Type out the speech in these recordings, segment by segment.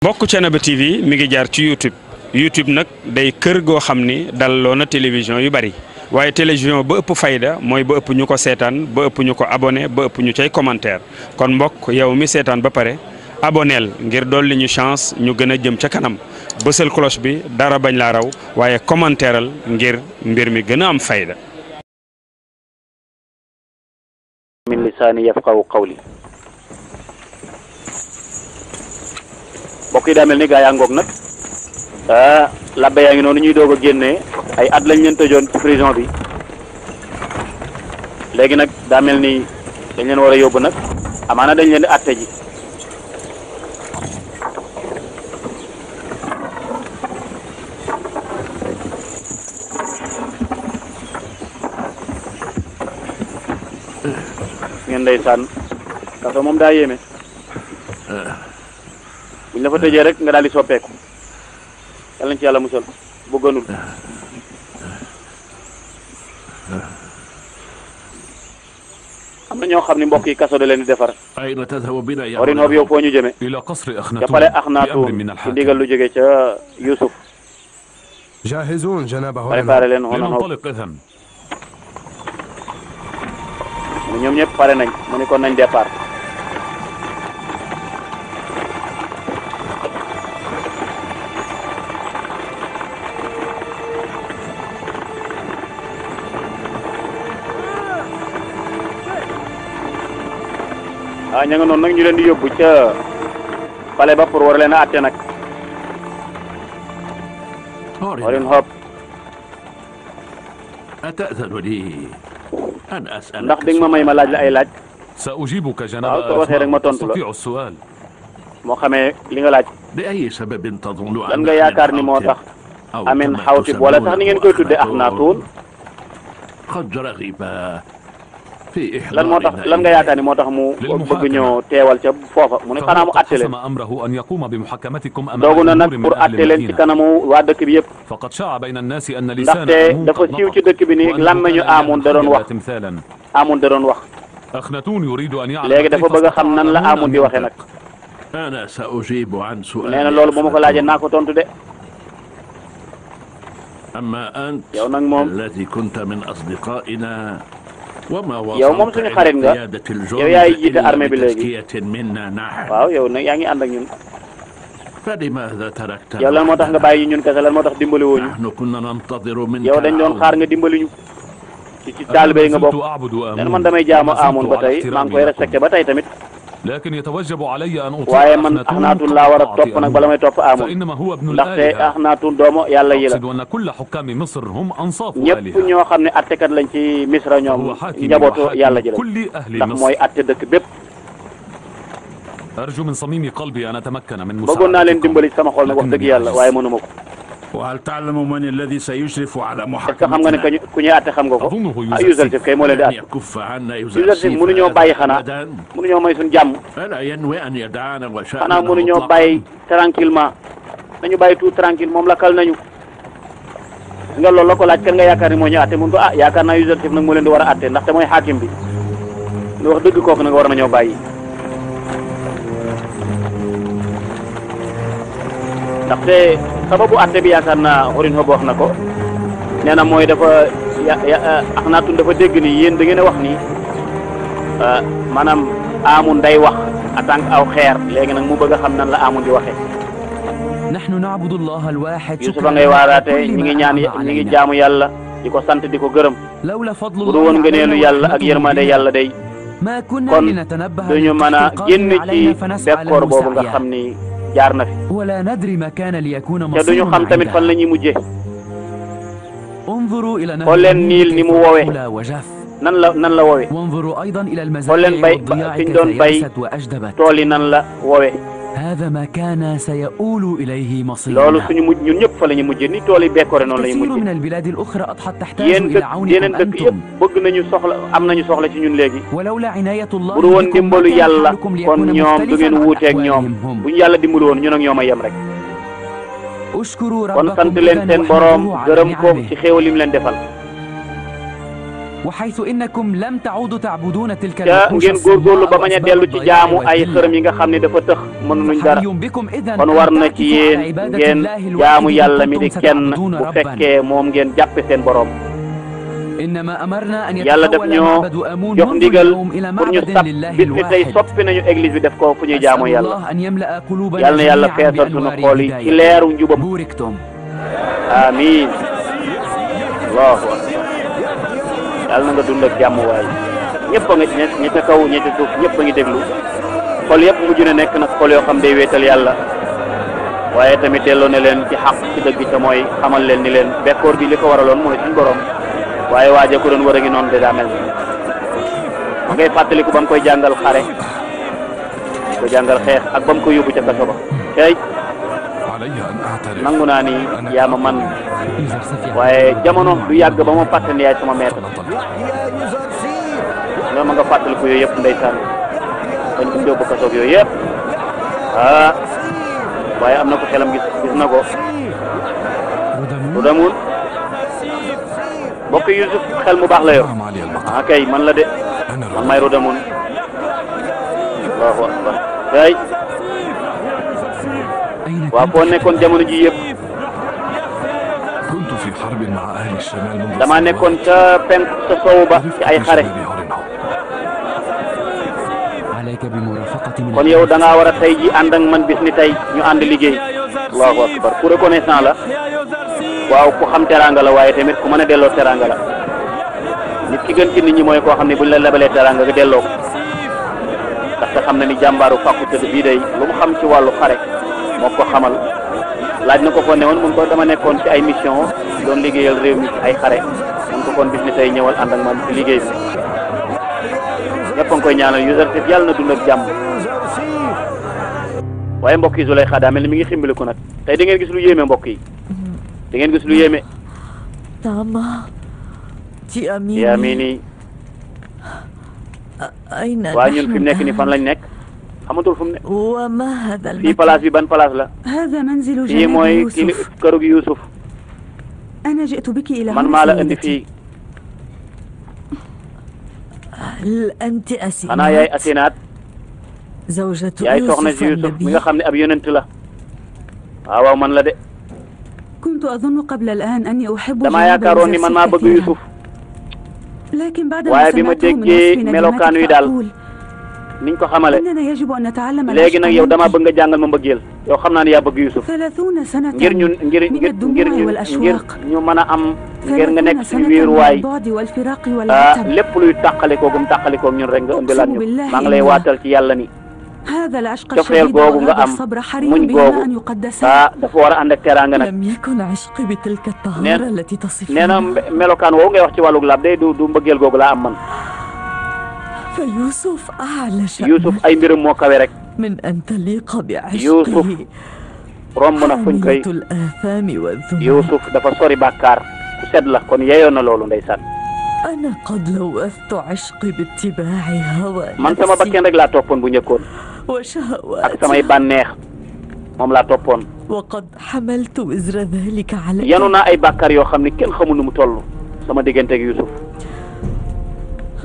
bokk Thiénaba TV mi ngi jaar ci YouTube nag day kër goo xam ni dalloo na télévision yu bari waaye télévision ba ëpp fayda mooy ba ëpp ñu ko seetaan ba ëpp ñu ko abonné ba ëpp ñu cay commentaire kon mbokk yow mi seetaan ba pare aboneel ngir dolli ñu chance ñu gën a jëm ca kanam bësal cloche bi dara bañ laa raw waaye commentaireal ngir mbir mi gën a am fayda. min lisaani yafqahu qawli. mbokk yi daa mel ni gaa yaa ngoog nag labbe yaa ngi noonu ñuy doog a génnee ay at lañ leen tëjoon ci prison bi léegi nag daa mel ni dañ leen war a yóbbu nag amaana dañ leen di atte ji. ngeen ndeysaan kaso moom daa yéeme buñ la fa tëjee rek nga daal di soppeeku yàlla nañ ci yàlla musal bu gënul. am na ñoo xam ne mbokk yi kaso da leen di defar. warin hoob yow foo ñu jëme ca pale Axnaatuun ci ndigal lu jóge ca Yuusuf préparé leen xonan hoob ñoom ñëpp pare nañ mu ni kon nañ départ. ña nga noonu nag ñu leen di yóbbu ca pale ba pour war leen a àtte nag. Orin Hop ndax di nga ma may ma laaj la ay laaj. waaw soo waxee rek ma tontu la moo xamee li nga laaj. lan nga yaakaar ni moo tax Amin Xawtib wala sax ni ngeen koy tuddee Axnaatuun lan moo tax lan nga yaakaar ni moo tax mu bëgg ñoo teewal ca foofa mu ne xanaa mu àtte leen doogu na nag pour àtte leen ci kanamu waa dëkk bi yëpp ndaxte dafa siiw ci dëkk bi ni làmmeñu Aamun da doon wax Aamun da doon wax léegi dafa bëgg a xam nan la Aamun di waxee nag nee na loolu bu ma ko laajee naa ko tontu de yow nag moom yow moom suñu xarit nga yow yaay jiite armée bi léegi waaw yow nag yaa ngi ànd ak ñun yow lan moo tax nga bàyyi ñun kese lan moo tax dimbali woo ñu yow dañ doon xaar nga dimbali ñu ci taalibe yi nga bokk nen man damay jaamu Aamun ba tey maa ngi koy respecté ba tey tamit waaye man Axnaatuun laa war a topp nag bala may topp Aamun ndaxte Axnaatuun doomu yàlla yi la ñëpp ñoo xam ne attekat lañ ci Misra ñoom njabootu yàlla ji la ndax mooy atte dëkk bépp. bëggoon naa leen dimbali sama xol nag wax dëgg yàlla waaye mënuma ko. est-ce que xam nga ne ku ñuy atte xam nga ko ah Youssouf kay moo leen di atte Youssouf mënuñoo bàyyi xanaa mënuñoo may suñu jàmm xanaa mënuñoo bàyyi tranquillement nañu bàyyi tout tranquille moom la kal nañu nga loolu la ko laaj kan nga yaakaar ni moo ñu atte mun ko yaakaar naa Youssouf nag moo leen di war a atte ndaxte mooy xaakim bi lu wax dëgg kooku nag war nañoo bàyyi ndaxte sababu atte bi yaakaar naa Orin Hop wax na ko nee na mooy dafa Axnaatuun dafa dégg ni yéen da ngeen a wax ni maanaam Aamun day wax en tant que aw xeer léegi nag mu bëgg a xam nan la Aamun di waxee. Yuusufa ngay waaraate ñi ngi ñaan ñi ngi jaamu yàlla di ko sant di ko gërëm bu du woon ngëneelu yàlla ak yërmande yàlla day kon duñu mën a génn ci bekkoor boobu nga xam ni jaar na fi te duñu xam tamit fan la ñuy mujjee xool leen niil ni mu woowee nan la woowee xool leen bay fi ñu doon bay tool yi nan la woowee loolu suñu mujj ñun ñëpp fa la ñu mujjee ni tool yi bekkoore noonu la ñu mujjee yeneen dëkk yëpp bëgg nañu soxla am nañu soxla ci ñun léegi bu du woon dimbalu yàlla kon ñoom du ngeen wuuteeg ñoom bu ñu yàlla dimbalu woon ñun ak ñoom a yem rek kon sant leen seen boroom gërëm ko ci xéewal yi mu leen defal ngeen góorgóorlu ba bañ a dellu ci jaamu ay xërëm yi nga xam ne dafa tëx mënuñ dara kon war na ci yéen ngeen jaamu yàlla mi di kenn bu fekkee moom ngeen jàppe seen borom. yàlla daf ñoo jox ndigal pour ñu sab bis ni tey soppi nañu église bi def ko fu ñuy jaamu yàlla. yàlla na yàlla feesal sunu xool yi ci leeru njubam. amiin. allahu akbar. yàlla na nga dund ak jàmm waay. ñëpp a nga ñi ca kaw ñi ca suuf ñëpp a ngi déglu. xol yëpp mujj na nekk nag xol yoo xam day wéetal yàlla. waaye tamit delloo ne leen ci xaq ci dëgg te mooy xamal leen ni leen bekkoor bi li ko waraloon mooy suñu borom. waaye waaje ko doon war a ngi noonu de daa mel ma ngay fàttaliku ba mu koy jàngal xare ko jàngal xeex ak ba mu koy yóbbu ca kaso ba tey nangu naa ni yaa ma man waaye jamono du yàgg ba ma fàtte ni yaay sama maître loolu ma nga fàttaliku yooyu yëpp ndeysaan dañ ko yóbbu kaso yooyu yëpp waaye am na ko xelam gis na ko lu demul mbokk Youssouf xel mu baax la yor kay man la de man may Rodamoun allahu akbar kay waaw foo nekkoon jamono ji yëpp dama nekkoon ca penk sa sowu ba ci ay xare kon yow da ngaa war a tey ji ànd ak man bis ni tey ñu ànd liggéey allahu akbar ku reconnaissant la waaw ku xam teraanga la waaye tamit ku mën a delloo teraanga la nit ki gën ci nit ñi mooy koo xam ne buñ la lebalee teraanga nga delloo ko ndaxte xam na ni jàmbaaru fàkku tëdd bii day lu mu xam ci wàllu xare moo ko xamal laaj na ko foo ne woon mun ko dama nekkoon ci ay mission doon liggéeyal réew mi ci ay xare mun ko kon bis ni tey ñëwal ànd ak man ci liggéey bi ñëpp a ngi koy ñaanal Youssouf yàlla na dund ak jàmm waaye mbokk yi Zuleyxa daa mel ni mi ngi ximbaliku nag tey da ngeen gis lu yéeme mbokk yi da ngeen gis lu yéeme. Tama ci Amini waa ñun fi mu nekk nii fan lañ nekk xamatul fu mu nekk fii place bi ban place la fii mooy kii këru gi Youssouf man maa la indi fii xanaa yaay Asinaat yaay soxna si Youssouf mi nga xam ne ab yonent la waaw man la de damaa yaakaaroon ni man maa bëgg Youssouf waaye bi ma déggee melokaan wi daal niñ ko xamale léegi nag yow damaa bëgg nga jàngal ma mbëggeel yow xam naa ne yaa bëgg Youssouf ngir ñu mën a am ngir nga nekk suñu wéeruwaay lépp luy tàqalikoogum tàqalikoog ñun rek nga ëmbilaat ñu maa ngi lay waatal ci yàlla ni cofeel googu nga am muñ googu dafa war a ànd ak teraanga nag nee na melokaan woowu ngay wax ci wàllug laab day du mbëggeel googu laa am man Youssouf ay mbirum moo kawe rek Youssouf romb na fuñ koy Youssouf dafa sori bàkkaar ku sedd la kon yeyoon na loolu ndeysaan man sama bakkeen rek laa toppoon bu njëkkoon ak samay bànneex moom laa toppoon yanu naa ay bàkkaar yoo xam ne kenn xamul nu mu toll sama diggante ak Youssouf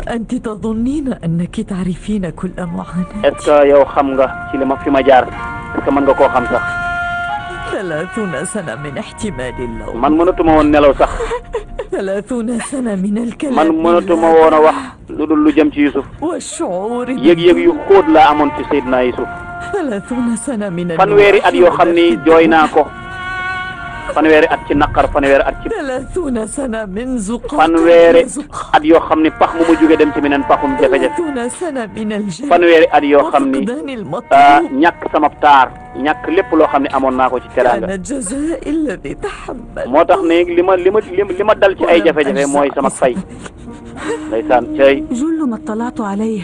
أنت تظنين أنك تعرفين كل معاناتي؟ est-ce que yow xam nga ci li ma fi ma jaar est-ce que mën nga koo xam sax 30 سنة من احتمال اللوم man mënatuma woon nelaw sax 30 سنة من الكلام man mënatuma woon a wax lu dul lu jëm ci Youssouf والشعور yëg-yëg yu xóot laa amoon ci Seydina Youssouf 30 سنة من fanweeri at yoo xam ni jooy naa ko fanweeri at ci naqar fanweeri at ci 30 سنة من زقاق fanweeri at yoo xam ni pax mu ma jóge dem ci meneen paxum jafe-jafe 30 سنة من الجهل fanweeri at yoo xam ni وفقدان المطلوب ñàkk sama taar ñàkk lépp loo xam ne amoon naa ko ci teraanga كان الجزاء الذي تحمل moo tax ne li ma dal ci ay jafe-jafe mooy sama fay ndeysaan cey جل ما اطلعت عليه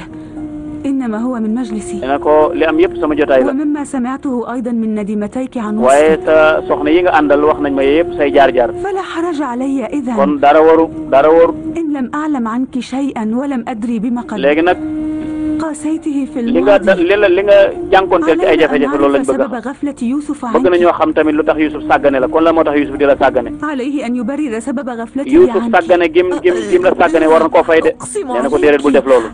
إنما هو من مجلسي dina ko li am yëpp sama jotaay la ومما سمعته أيضا من نديمتيك عن waaye وصفك sa soxna yi nga àndal wax nañ ma yëpp say jaar-jaar فلا حرج علي إذا kon dara waru إن لم أعلم عنك شيئا ولم أدري بما قد léegi nag li nga jànkonteel ci ay jafe-jafe loolu lañ bëgg a xam bëgg nañoo xam tamit lu tax Youssouf sàggane la kon la moo tax Youssouf di la sàggane Youssouf sàggane gim la sàggane war na koo fay de nee na ko déedéet bul def loolu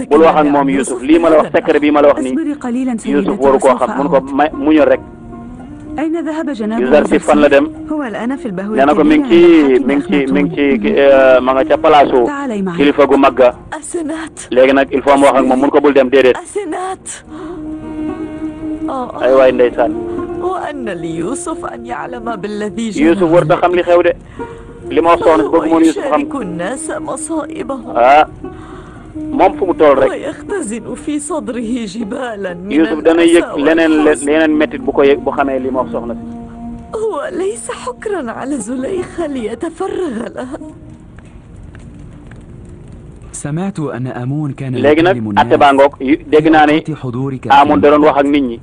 bul wax ak moom Youssouf lii ma la wax secret bii ma la wax nii Youssouf waru koo xam mun ko muñal rek Youssouf fan la dem nee na ko mi ngi ci ma nga ca palaasu kilifa gu magga léegi nag il faut mu wax ak moom mun ko bul dem déedéet ay waay ndeysaan Youssouf war ta xam li xew de li ma wax soxna si bëgg moon Youssouf xam moom fu mu toll rek Youssouf dana yëg leneen métit bu ko yëg bu xamee li ma wax soxna si وليس حكرا على زليخة ليتفرغ لها. سمعت أن آمون كان léegi nag atte baa ngoog dégg naa ne Aamoon da doon wax ak nit ñi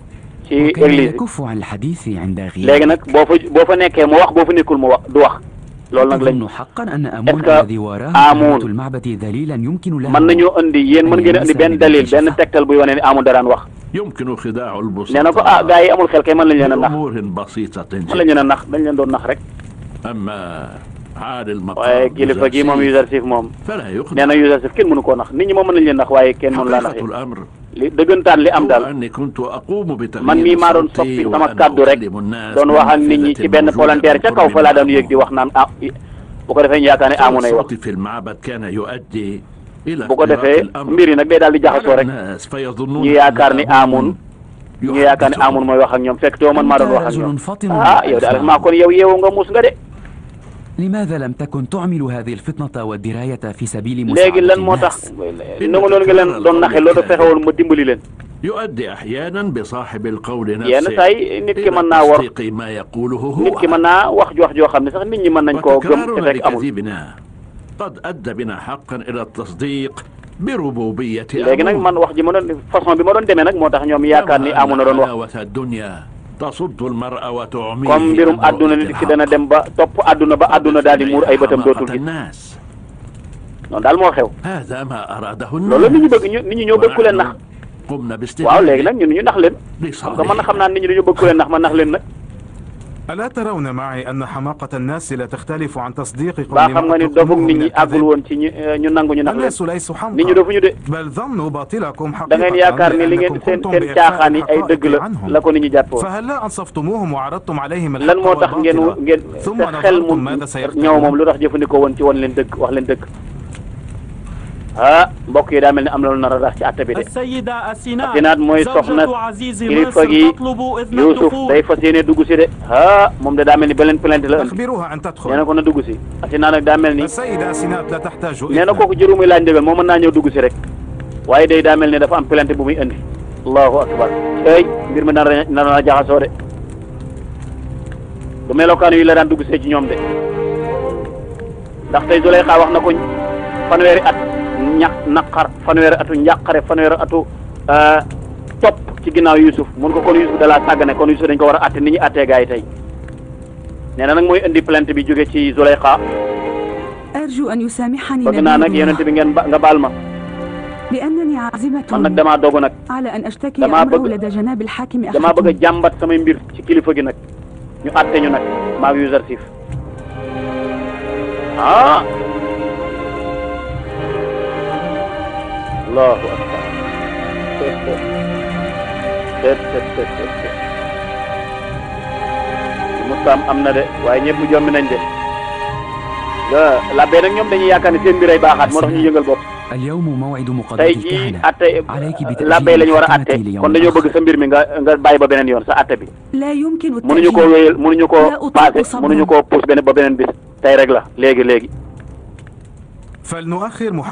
ci église bi léegi nag boo fa nekkee mu wax boo fa nekkul mu wax du wax loolu nag lañ est-ce que Aamoon mën nañoo indi yéen mën ngeen a indi benn dalil benn tegtal buy wane ne Aamoon da daan wax. nee na ko ah gars yi amul xel kay mën lañ leen a nax mën lañ leen a nax dañ leen doon nax rek waaye kilifa gi moom Youssouf moom nee na Youssouf kenn mënu koo nax nit ñi moom mën nañ leen nax waaye kenn mënu laa nax li dëggantaan li am daal man mii maa doon soppi sama kàddu rek doon wax ak nit ñi ci benn volontaire ca kaw fa laa doon yéeg di wax naan ah bu ko defee ñu yaakaar ne Aamoon ay wax bu ko defee mbir yi nag day daal di jaxasoo rek ñu yaakaar ni Aamoon mooy wax ak ñoom fekk te man maa doon wax ak ñoom ah yow daal maa kon yow yeewu nga muus nga de. لماذا لم تكن تعمل هذه الفطنة والدراية في سبيل مساعدة léegi lan moo tax nangu loolu nga leen doon naxe loolu fexewul ma dimbali leen. يؤدي أحيانا بصاحب القول yenn نفسه saa yi nit ki mën naa war ما يقوله nit ki mën naa wax joo xam ne sax nit ñi mën nañ koo gëm te fekk amul. قد أدى بنا حقا إلى التصديق بربوبية léegi nag man wax ji ma doon façon bi ma doon demee nag moo tax ñoom yaakaar ni Aamoon na doon wax. comme mbirum àdduna nit ki dana dem ba topp àdduna ba àdduna daal di muur ay bëtam dootul gis noonu daal moo xew loolu nit ñi bëgg nit ñi ñoo bëgg ku leen nax waaw léegi nag ñun ñu nax leen xam nga man xam naa nit ñi dañoo bëgg ku leen nax ma nax leen nag. ألا ترون معي أن حماقة الناس لا تختلف عن تصديق قول baa xam nga ni dofug nit ñi àggul woon ci ñu nangu ñu nax leen الناس ليسوا nit ñi dofuñu de بل ظنوا باطلكم da ngeen yaakaar ni li ngeen seen caaxaan yi ay dëgg la ko nit ñi jàppoo فهلا أنصفتموهم وعرضتم عليهم lan moo tax ngeen sa xel mu ñëw moom lu tax jëfandikoo woon ci woon leen dëgg wax leen dëgg ah mbokk yi daa mel ni am na lu nar a rax ci àtte bi de Asinaat mooy soxna kilifa gi Youssouf day fas yéene dugg si de ah moom de daa mel ni beneen plainte la indi nee na ko na dugg si Asinaat nag daa mel ni nee na kooku jëru muy laaj ndigal moo mën naa ñëw dugg si rek waaye day daa mel ni dafa am plainte bu muy indi allahu akbar tey mbir mi nar na jaxasoo de du melokaan yi la daan dugg see ci ñoom de ndax tey Zuleyxa wax na ko fanweeri at naqar fanweeri atu njàqare fanweeri atu topp ci ginnaaw Youssouf mun ko kon Youssouf da laa sàggane kon Youssouf dañ ko war a atte ni ñu attee gaa yi tey nee na nag mooy indi plainte bi jóge ci Zuleyxa bëgg naa nag yonent bi ngeen nga baal ma man nag damaa dogu nag damaa bëgg a jàmbat samay mbir ci kilifa gi nag ñu atte ñu nag maag Youssouf ah allahu akbar mustaam am na de waaye ñëpp jommi nañ de labbe nag ñoom dañuy yaakaar ne seen mbir ay baaxaat moo tax ñu yëngal bopp tey jii atte labbe la ñu war a atte kon dañoo bëgg sa mbir mi nga bàyyi ba beneen yoon sa atte bi mënuñu koo wéyal mënuñu koo passé mënuñu koo pousse ba beneen bis tey rek la léegi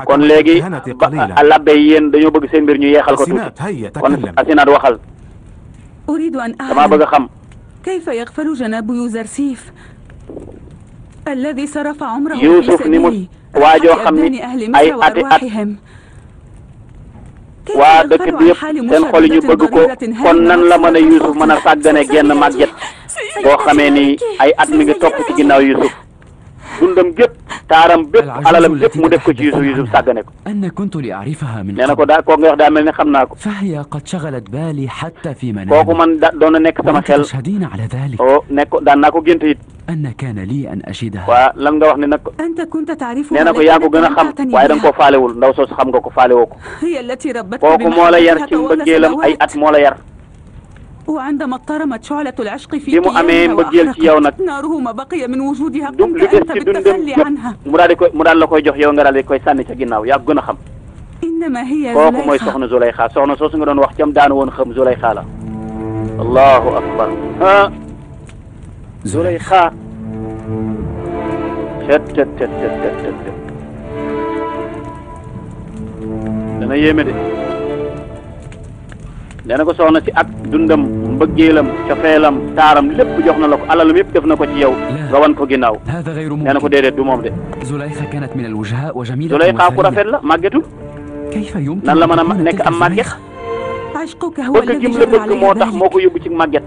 kon léegi labbe yi yéen dañoo bëgg seen mbir ñu yeexal ko tuuti kon Asinaat waxal damaa bëgg a xam Youssouf ni mu waajoo xam ni ay ati at waa dëkk bi yëpp seen xol yi ñu bëgg ko kon nan la mën a Youssouf mën a sàggane genn màgget boo xamee ni ay at mi ngi topp ci ginnaaw Youssouf dundam gépp taaram bépp alalam bépp mu def ko ci Yusuf sàggane ko أن كنت لأعرفها من nee na ko قبل daa kooku nga wax daa mel ne xam naa ko فهي قد شغلت بالي حتى في kooku منامي man doon na nekk sama وأنت xel تشهدين على ذلك nekk daan naa ko gént it أن كان لي أن أشهدها waa lan nga wax ne nag أنت كنت تعرفها nee na ko yaa ko gën a xam waaye da nga koo faalewul ndaw soosu xam nga ko faalewoo ko هي التي ربتك kooku moo la yar بمحبتها ci طوال mbëggeelam ay سنوات at moo la yar وعندما اضطرمت شعلة العشق في bi mu amee mbëggeel ci yow nag ناره ما بقي من وجودها du قمت lu des أنت ci dundam بالتخلي yëpp عنها mu daal la koy jox yow nga daal di koy sànni ca ginnaaw yaa gën a xam إنما هي kooku mooy زليخة soxna Zulayxa soxna soosu nga doon wax cam daanu woon xam Zulayxa la allahu akbar ah Zulayxa tet dana yéeme de nee na ko soxna si ak dundam mbëggeelam cofeelam taaram lépp jox na la ko alalam yëpp def na ko ci yow nga wan ko ginnaaw هذا غير nee na ko ممكن déedéet du moom de زليخة كانت من الوجهاء وجميلة Zulayxa ku rafet وثرية la màggetul كيف يمكن nan la mën a أن تكون nekk تلك am màgget زليخة؟ عشقك هو bëgg الذي gim la جرى bëgg moo علي tax moo ko ذلك yóbbu ci màgget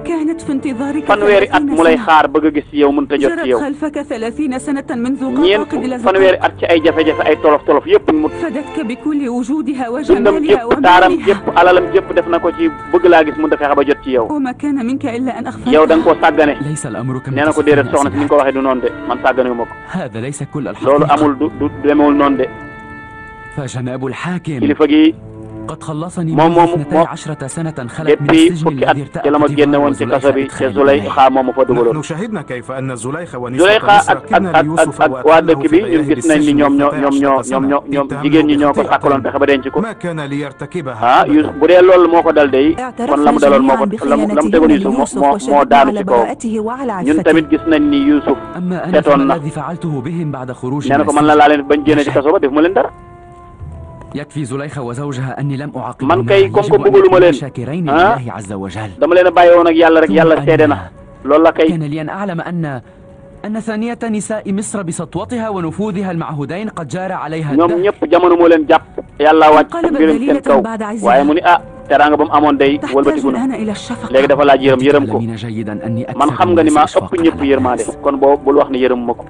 كانت في انتظارك fanweeri at 30 mu lay سنة xaar bëgg a gis ci yow mënut a jot ci جرت yow خلفك 30 سنة منذ ñeent قاقد إلى fanweeri زقاق at ci ay jafe-jafe ay tolof-tolof yëpp mu فدتك بكل وجودها dundam وجمالها jépp taaram ومالها jépp alalam jépp def na ko ci bëgg laa gis mënut a fexe ba jot ci yow وما كان منك إلا أن yow da nga أغفلت koo sàggane ليس الأمر كما nee na ko تصفين déedéet soxna si ni nga ko waxee du noonu de man sàggane ma ko هذا ليس كل loolu الحقيقة amul du demewul noonu de فجناب الحاكم kilifa gi قد خلصني moom منذ moom 12 سنة خلت من depuis السجن fukki at الذي ci la ma génne woon ci kaso bi te Zulayxa moom ma fa dugaloon نحن شهدنا كيف أن زليخة ونساء Zulayxa مصر ak كن ليوسف waa وأدخلناه dëkk في bi ñun العيال gis nañ ni السجن ñoom 12 سنة ñoom jigéen ñi ñoo ko اتهموه sàkkaloon fexe ba denc ko ما كان ليرتكبها ah أبداً. Yusuf bu dee loolu moo ko dal day kon la mu daloon moo ko la mu tegoon Yusuf moo daanu ci kawam ñun tamit gis nañ ni Yusuf أما أنا setoon na فالذي فعلته بهم بعد خروج nee na ko man la laa leen bañ génne ci kaso ba def ma leen dara يكفي زليخة وزوجها أني لم أعاقبهما man kay comme que يجب أن bëgguluma نكون leen شاكرين ah لله عز وجل dama leen a bàyyi woon ak yàlla rek yàlla seede na loolu la kay كان لي أن أعلم أن ثانية نساء مصر بسطوتها ونفوذها المعهودين قد جار عليها ñoom الدهر ñëpp jamono moo leen jàpp yàlla wàcc انقلبت mbirum seen دليلة kaw بعد عزها waaye mu ni ah teraanga ba mu amoon day تحتاج wëlbatiku na الآن إلى الشفقة léegi dafa laaj yërëm ko تعلمين جيدا أني man أكثر xam nga ni الناس maa ëpp إشفاقا ñëpp على yërmaande الناس. kon boo bul wax ne yërëm ma ko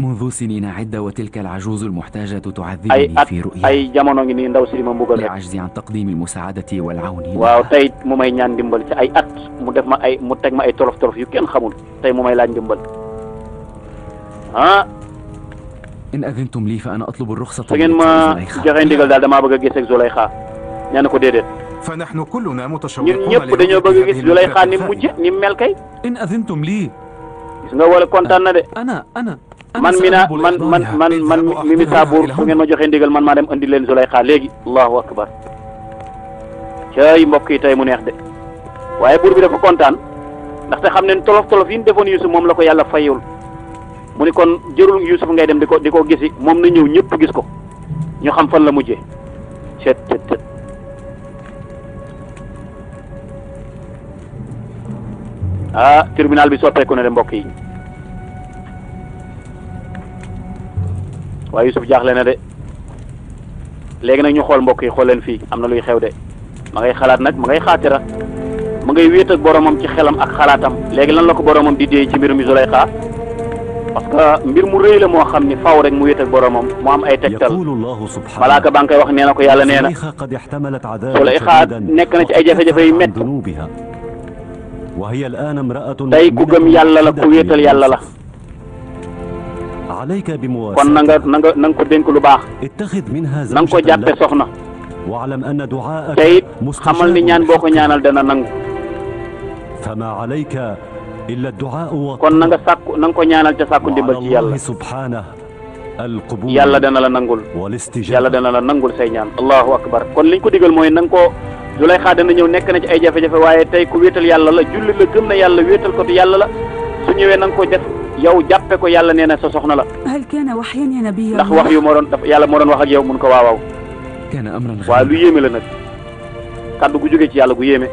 منذ سنين عدة وتلك العجوز المحتاجة ay تعذبني at في رؤياي ay jamono ngi nii ndaw si ma mbugal rek لعجزي عن تقديم المساعدة والعون waaw tey mu may ñaan ndimbal ci ay at mu def ma ay mu teg ma ay tolof tolof yu kenn xamul tey mu may laaj ndimbal ah إن أذنتم لي فأنا أطلب الرخصة su ngeen ma زليخة. joxe ndigal daal damaa bëgg a gis ak Zulayxa nee na ko déedéet فنحن كلنا ñun متشوقون ñëpp dañoo bëgg a gis هذه Zulayxa ni الفكرة mu mujje ni mu mel kay إن أذنتم لي gis nga wala kontaan na de أنا man mi na man mi Misaabuur su ngeen ma joxe ndigal man maa dem andi leen Zulayxa léegi allahu akbar cay mbokk yi tey mu neex de waaye buur bi dafa kontaan ndaxte xam ne tolof tolof yi ñu defoon Yusuf moom la ko yàlla fayul mu ni kon jërul Yusuf ngay dem di ko gisi moom na ñëw ñëpp gis ko ñu xam fan la mujjee cet ah tribunal bi soppeeku na de mbokk yi waaye Yusuf jaaxle na de léegi nag ñu xool mbokk yi xool leen fii am na luy xew de ma ngay xalaat nag ma ngay xaatira ma ngay wéet ak boromam ci xelam ak xalaatam léegi lan la ko boromam di dee ci mbirum Zulayxa parce que mbir mu rëy la moo xam ni faaw rek mu wéet ak boromam mu am ay tegtal malaaka baa ngi koy wax nee na ko yàlla nee na Zulayxa nekk na ci ay jafe-jafe yu métti tey ku gëm yàlla la ku wéetal yàlla la kon na nga ko dénk lu baax na nga ko jàppe soxna te it xamal ni ñaan boo ko ñaanal dana nangu kon na nga ko ñaanal ca sàkku ndimbal ci yàlla yàlla dana la nangul yàlla dana la nangul say ñaan allahu akbar kon liñ ko digal mooy na nga ko Zulayxa dana ñëw nekk na ci ay jafe-jafe waaye tey ku wéetal yàlla la julli la gëm na yàlla wéetal ko te yàlla la su ñëwee na nga ko def yow jàppe ko yàlla nee na sa soxna la هل كان وحيا يا نبي ndax الله؟ wax yu moo doon yàlla moo doon wax ak yow mun ko waawaaw كان أمرا waaye lu غريبا yéeme la nag kàddu gu jógee ci yàlla gu yéeme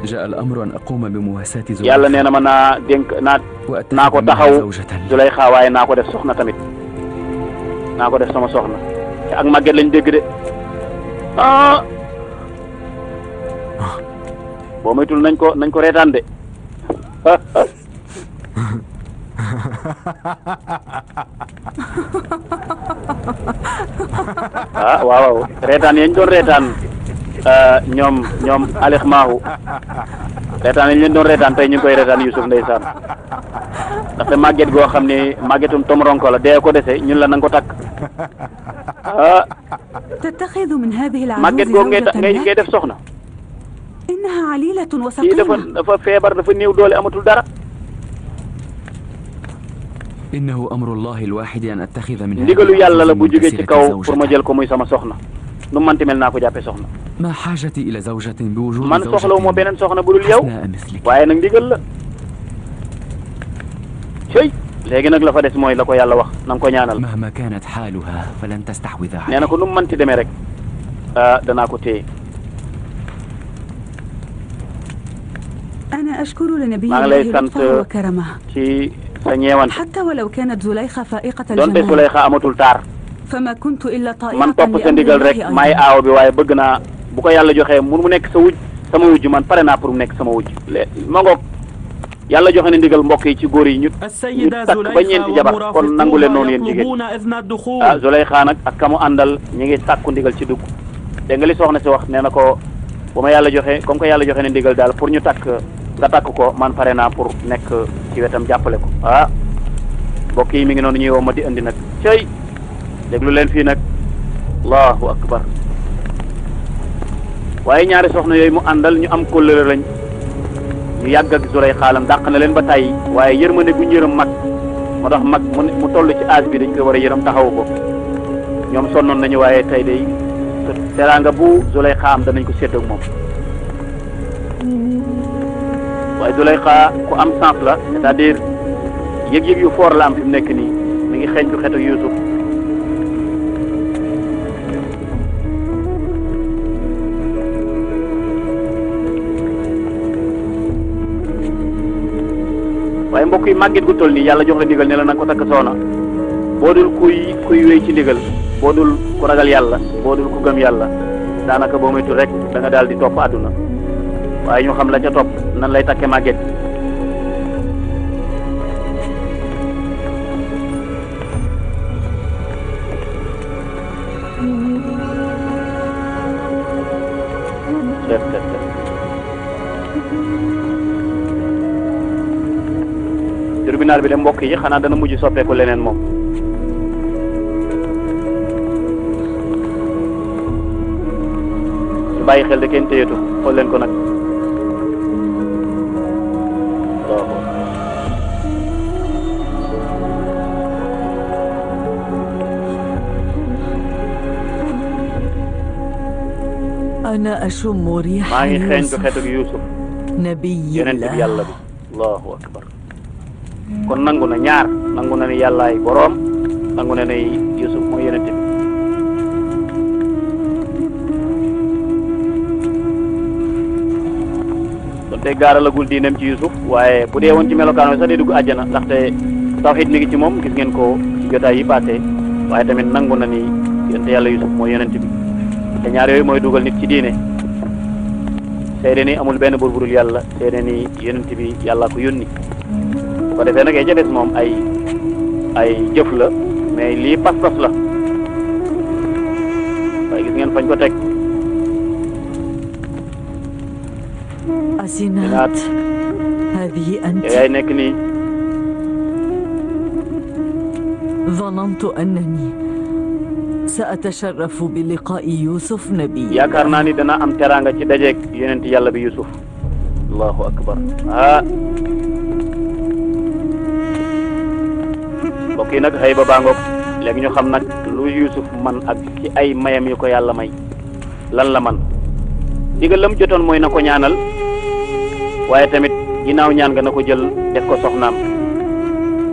جاء الأمر أن أقوم بمواساة yàlla زليخة nee na ma naa dénk naa وأتخذ ko منها taxaw زوجة لي. Zulayxa waaye naa ko def soxna tamit naa ko def sama soxna te ak màgget lañ dégg de ah boo moytul nañ ko reetaan de ah waaw reetaan yañ doon reetaan ñoom Alex Maahu reetaan yañ leen doon reetaan tey ñu ngi koy reetaan Youssouf ndeysaan ndaxte màgget goo xam ne màggetum tom ronko la dee ko dese ñun la nanga ko takk ah تتخذ من هذه màgget العجوز goo زوجة ngay def soxna إنها عليلة kii وسقيمة dafa feebar dafa néew doole amatul dara إنه أمر الله الواحد أن أتخذ من هذه ndigalu yàlla la bu العجوز jógee ci المنكسرة kaw pour ma زوجة. jël ko muy sama soxna nu manti mel naa ko jàppee soxna ما حاجتي إلى زوجة بوجود man soxlawu ma زوجة beneen soxna bu dul yow حسناء مثلك. waaye nag ndigal la cëy léegi nag la fa des mooy la ko yàlla wax na nga ko ñaanal مهما كانت حالها فلن تستحوذ nee عليه. na ko nu mu manti demee rek danaa ko téye أنا أشكر لنبي maa ngi lay الله sant لطفه وكرمه ci sa ñeewante حتى ولو كانت زليخة فائقة donte الجمال Suleyxa amatul taar فما كنت إلا man طائعة topp sa لأمر ndigal rek الله maay أيضا. aaw bi waaye bëgg naa bu ko yàlla joxee mu nekk sa wujj sama wujj man pare naa pour mu nekk sama wujj ma ngoog yàlla joxe na ndigal mbokk yi ci góor yi ñu السيدة takk ba ñeenti jabar kon nangu leen noonu yéen jigéen يطلبون إذن الدخول. ah Zuleyxa nag ak kamu àndal ñi ngi sàkku ndigal ci dugg dégg nga li soxna si wax nee na ko bu ma yàlla joxe comme que yàlla joxe ne ndigal daal pour ñu takk nga takk ko man pare naa pour nekk ci wetam jàppale ko ah mbokk yi mi ngi noonu ñuy woo ma di andi nag cëy déglu leen fii nag allahu akbar waaye ñaari soxna yooyu mu àndal ñu am kóllëre lañ ñu yàgg ak Zuleyxa lam dàq na leen ba tàyyi waaye yërmande gu yërëm mag moo tax mag mu toll ci âge bi dañ koy war a yërëm taxawu ko ñoom sonnoon nañu waaye tey day teraanga bu Zuleyxa am danañ ko séddoo ak moom waaye Zuleyxa ku am sens la c'est-à-dire yëg-yëg yu foor la am fi mu nekk nii mi ngi xeeñtu xetu Yuusuf waaye mbokk yi màgget gu toll nii yàlla jox la ndigal ne la nanga ko takk soxna boo dul kuy wéy ci ndigal boo dul ku ragal yàlla boo dul ku gëm yàlla daanaka boo moytu rek da nga daal di topp àdduna waaye ñu xam la ca topp nan lay takke màgget tribunal bi de mbokk yi xanaa dana mujj soppeeku leneen moom ñu bàyyi xel de kenn téyetu xool leen ko nag waaw أنا أشم ريح maa ngi xeeñtu يوسف xetuk Yuusuf نبي yonent bi yàlla الله bi allahu akbar kon nangu na ñaar nangu na ni yàllaay boroom nangu na ni Yuusuf mooy yonent bi donte gaaralagul diineem ci Yuusuf waaye bu dee woon ci melokaan sax day dugg àjjana ndaxte tawxiid mi ngi ci moom gis ngeen ko ci jotaay yi passé waaye tamit nangu na ni yonte yàlla Yuusuf mooy yonent bi te ñaar yooyu mooy dugal nit ci diine seede ni amul benn buur bu dul yàlla seede ni yonent bi yàlla ko yónni bu ko defee nag ca des moom ay jëf la mais lii pas-pas la waaye gis ngeen fañ ko teg أسنات هذه أنت yaay nekk nii ظننت أنني سأتشرف بلقاء يوسف نبي yaakaar naa ni dana am teraanga ci dajeeg yonent yàlla bi Yusuf allahu akbar ah mbokk yi nag xëy ba baa ngoog léegi ñu xam nag lu Yusuf man ak ci ay mayam yu ko yàlla may lan la man digal lam jotoon mooy na ko ñaanal waaye tamit ginnaaw ñaan nga na ko jël def ko soxnaam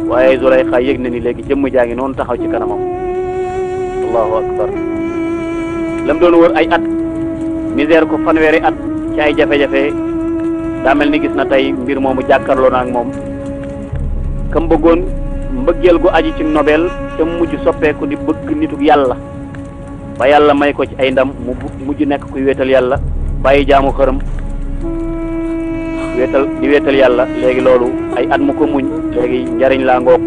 waaye Zuleyxa yëg na ni léegi jëmm jaa ngi noonu taxaw ci kanamam allahu akbar lam doon wër ay at misère ko fanweeri at ci ay jafe-jafe daa mel ni gis na tey mbir moomu jàkkarloo na ak moom kam bëggoon mbëggeel gu aji ci nobel te mujj soppeeku di bëgg nituk yàlla ba yàlla may ko ci ay ndam mu mujj nekk kuy wéetal yàlla bàyyi jaamu xërëm di wéetal yàlla léegi loolu ay at mu ko muñ léegi njariñ laa ngoog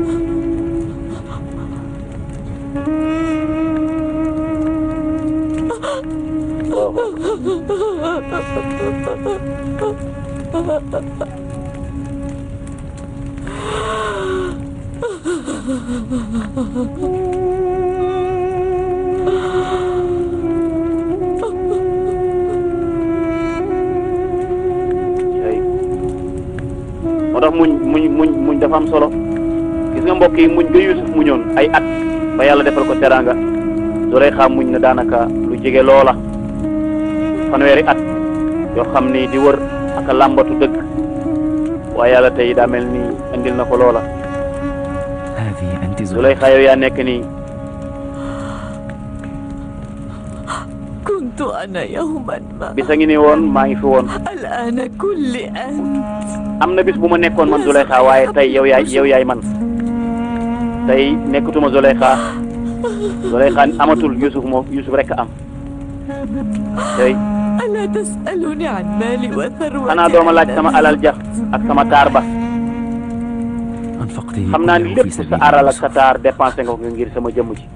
moo tax muñ dafa am solo gis nga mbokk yi muñ ga Yuusuf muñoon ay at ba yàlla defal ko teraanga Zulayxa muñ na daanaka lu jege loola fanweeri at yoo xam ni di wër ak làmbatu dëgg waaye yàlla tey daa mel ni andil na ko loola Zulayxa yow yaa nekk nii كنت أنا يوما ما bisa ngi ni woon maa ngi fi woon الآن كل أنت am na bis bu ma nekkoon man Zulayxa waaye tey yow yaay man tey nekkatuma Zulayxa amatul Yuusuf rek am tey ألا تسألني عن مالي وثروتي xanaa dooma laaj sama alal ja ak sama taar ba xam naa ni lépp sa alal ak sa taar dépensé nga ko ngir sama jëmm ji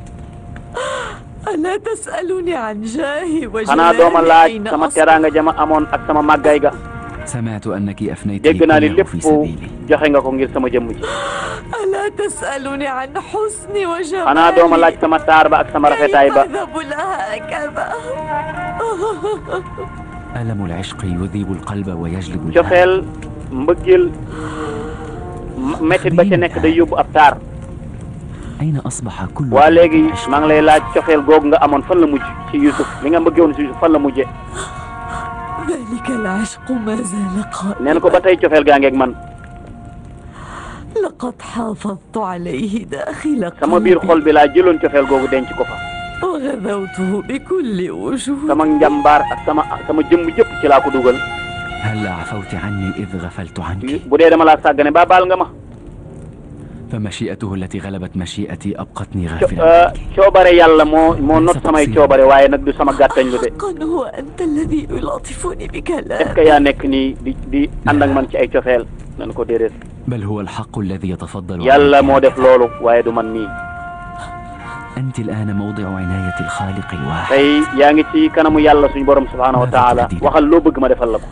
ألا تسألني عن جاهي xanaa dooma laaj sama teraanga jama amoon ak sama màggay ga سمعت أنك أفنيت dégg naa ni lépp joxe nga ko ngir sama jëmm ji ألا تسألني عن حسني وجمالي xanaa dooma laaj sama taar ba ak sama rafetaay ba أذهب لها هكذا ألم العشق يذيب القلب ويجلب cofeel mbëggeel mettit ba ca nekk day yóbbu ab taar أين أصبح كل waa léegi maa ngi lay laaj cofeel googu nga amoon fan la mujj ci Yuusuf li nga mbëggewoon ci Yuusuf fan la mujje ذلك العشق ما زال قائما neen ko ba tey cofeel gaa ngeeg man لقد حافظت عليه داخل sama biir xol bi laa jëloon cofeel googu denc ko fa وغذوته بكل وجوه sama njàmbaar ak sama jëmm jëpp ci laa ko dugal هل عفوت عني إذ غفلت عنك bu dee dama laa sàggane ba baal nga ma فمشيئته التي غلبت مشيئتي أبقتني غافلا coobare yàlla moo not samay coobare waaye nag du sama gàttañ lu de حقا هو أنت الذي يلاطفني est-ce بكلام que yaa nekk nii di ànd ak man ci ay cofeel nan ko déedéet بل هو الحق الذي يتفضل yàlla عليك. moo def loolu waaye du man nii أنت الآن موضع عناية الخالق الواحد tey yaa ngi ci kanamu yàlla suñu borom subhaanahu wa taala waxal loo bëgg ma defal la ko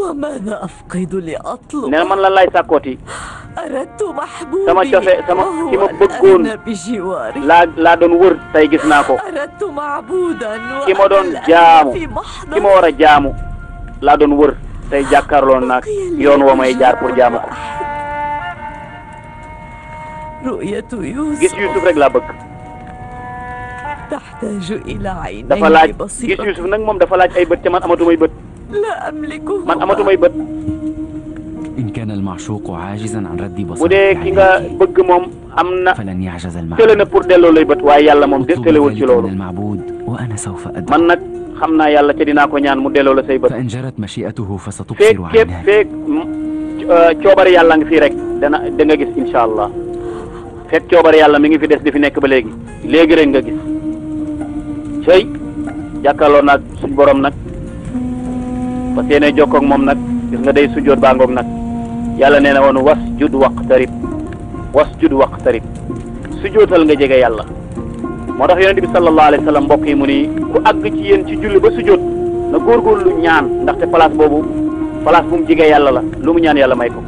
وماذا أفقد لأطلب nee na man lan laay sàkkooti أردت محبوبي sama cofe sama ki ma bëggoon والآن بجواري laa doon wër tey gis naa ko أردت معبودا ki ma doon والآن jaamu في ki ma محضر war a jaamu laa doon wër tey jàkkaarloo naag yoon woo may jaar pour jaamu ko رؤية gis يوسف Yuusuf rek laa bëgg تحتاج إلى dafa laaj عينين gis بصيرة Yuusuf nag moom dafa laaj ay bët te man amatumay bët لا أملكهما man amatumay bët إن كان المعشوق عاجزا عن رد bu بصره dee ki nga عليك bëgg moom am na فلن يعجز tële المعبود na pour delloo lay bët waaye yàlla moom اطلب tëlewul ci ذلك loolu من المعبود وأنا سوف man أدعو nag xam naa yàlla ca dinaa ko ñaan mu delloo la say bët فإن جرت مشيئته feek فستبصر képp عيناك feek coobare yàlla ngi fii rek da nga gis incha allah fekk coobare yàlla mi ngi fi des di fi nekk ba léegi rek nga gis cey jàkkaarloo nag suñ borom nag parce que yéenay jokkoo ak moom nag gis nga day sujjoot baa ngoog nag yàlla nee na woon wasjud waqtarib sujjootal nga jege yàlla moo tax yonent bi sallallahu alayhi wa sallam mbokk yi mu ni ku àgg ci yéen ci julli ba sujjoot na góorgóorlu ñaan ndaxte place boobu place bu mu jege yàlla la lu mu ñaan yàlla may ko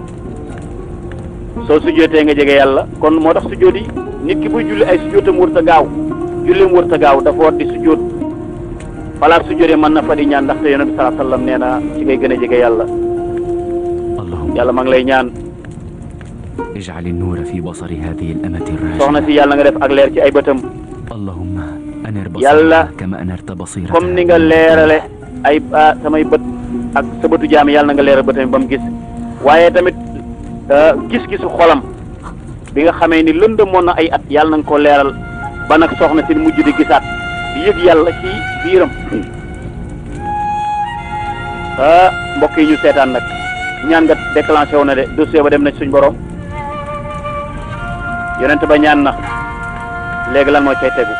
soo sujjootee nga jege yàlla kon moo tax sujjoot yi nit ki buy julli ay sujjootam wërta gaaw jullim wërta gaaw dafa war di sujjoot place sujjootee mën na fa di ñaan ndaxte yonent bi sallallahu alayhi wa sallam nee na ci ngay gën a jege yàlla اللهم yàlla maa ngi lay ñaan اجعل النور في بصر هذه الأمة soxna الراجلة si yàlla nga def ak leer ci ay bëtam اللهم أنر يلا. بصرها كما أنرت بصيرتها comme ni nga leerale ay samay bët ak sa bëtu jaam yàlla na nga leeral bëtam ba mu gis waaye tamit gis-gisu xolam bi nga xamee ni lëndëmoon na ay at yàlla na nga ko leeral ba nag soxna si mujj di gisaat di yëg yàlla ci biiram mbokk yi ñu seetaan nag ñaan nga déclenché wu na de dossier ba dem na suñ borom yonent ba ñaan na léegi lan moo cay tegu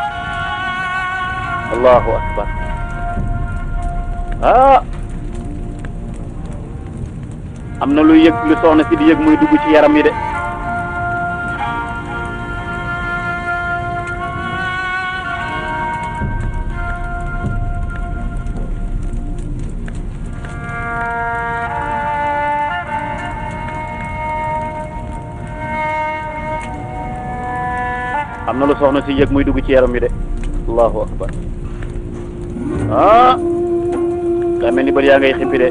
allahu akbar am na lu yëg lu soxna si di yëg muy dugg ci yaram yi de am na lu soxna si yëg muy dugg ci yaram yi de allahu akbar ah daa mel ni bët yaa ngay xippi de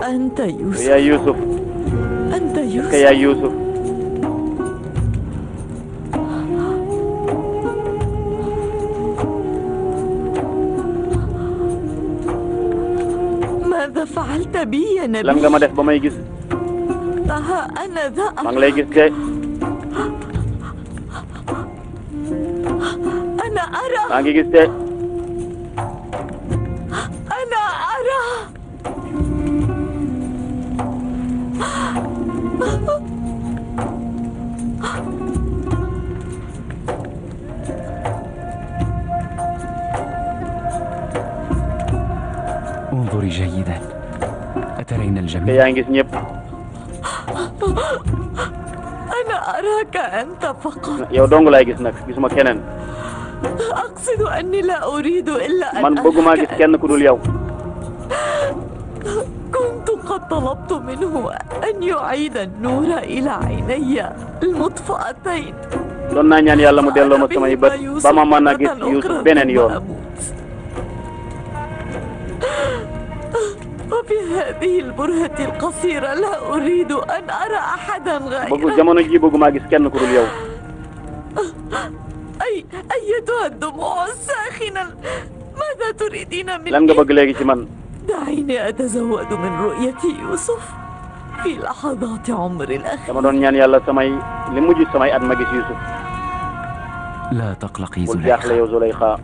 أنت يوسف يا يوسف أنت يوسف يا يوسف ماذا فعلت بي يا نبي؟ lan nga ma def ba may gis ها أنا ذا maa ngi lay gis de أنا أرى maa ngi gis de أنا أرى انظري جيدا أترين te الجميع؟ yaa ngi gis ñëpp أنا أراك أنت فقط yow dong laay gis nag gisuma keneen أقصد أني لا أريد إلا أن man bëgguma gis kenn ku dul yow كنت قد طلبت منه أن يعيد النور إلى عيني المطفأتين doon naa ñaan yàlla mu delloo ma samay bët ba ma mën a gis Yuusuf beneen yoon وفي هذه البرهة القصيرة لا أريد أن أرى أحدا bëgg غيرك jamono ji bëgguma gis kenn ku dul yow أيتها الدموع الساخنة ماذا تريدين lan nga مني؟ bëgg léegi ci man دعيني أتزود من رؤية يوسف في لحظات عمري الأخير dama doon ñaan yàlla samay li mujj samay at ma gis Yuusuf لا تقلقي bul jaaxle زليخا yow Zuleyxa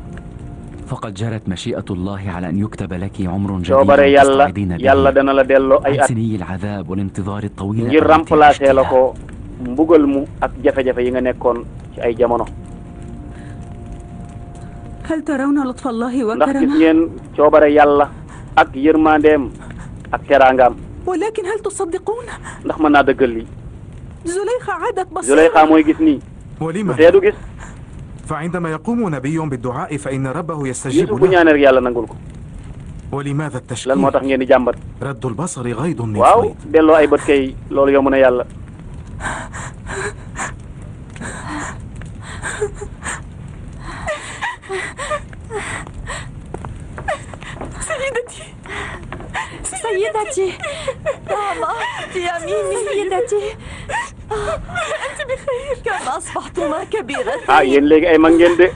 فقد جرت مشيئة الله على أن يكتب لك عمر جديد coobare yàlla تستعيدين yàlla به dana la delloo ay عن at سني العذاب والانتظار الطويل ngir التي remplacer la عشتها. ko mbugal mu ak jafe-jafe yi nga nekkoon ci ay jamono هل ترون لطف الله ndax gis وكرمه؟ ngeen coobare yàlla ak yërmandeem ak teraangaam ولكن هل تصدقون؟ ndax mën naa dëggal lii زليخة عادت Zuleyxa بصيرة mooy gis nii ولما tee du gis فعندما يقوم نبي بالدعاء فإن ربه يستجيب Yuusuf bu له ñaanee rek yàlla nangul ko ولماذا lan moo التشكيك tax ngeen di jàmbat رد البصر غيض من waaw فيض delloo ay bët kay loolu yomb na yàlla سيدتي ماما يميني سيدتي أنت بخير كم أصبحتما كبيرتين ah yéen léegi ay mag ngeen de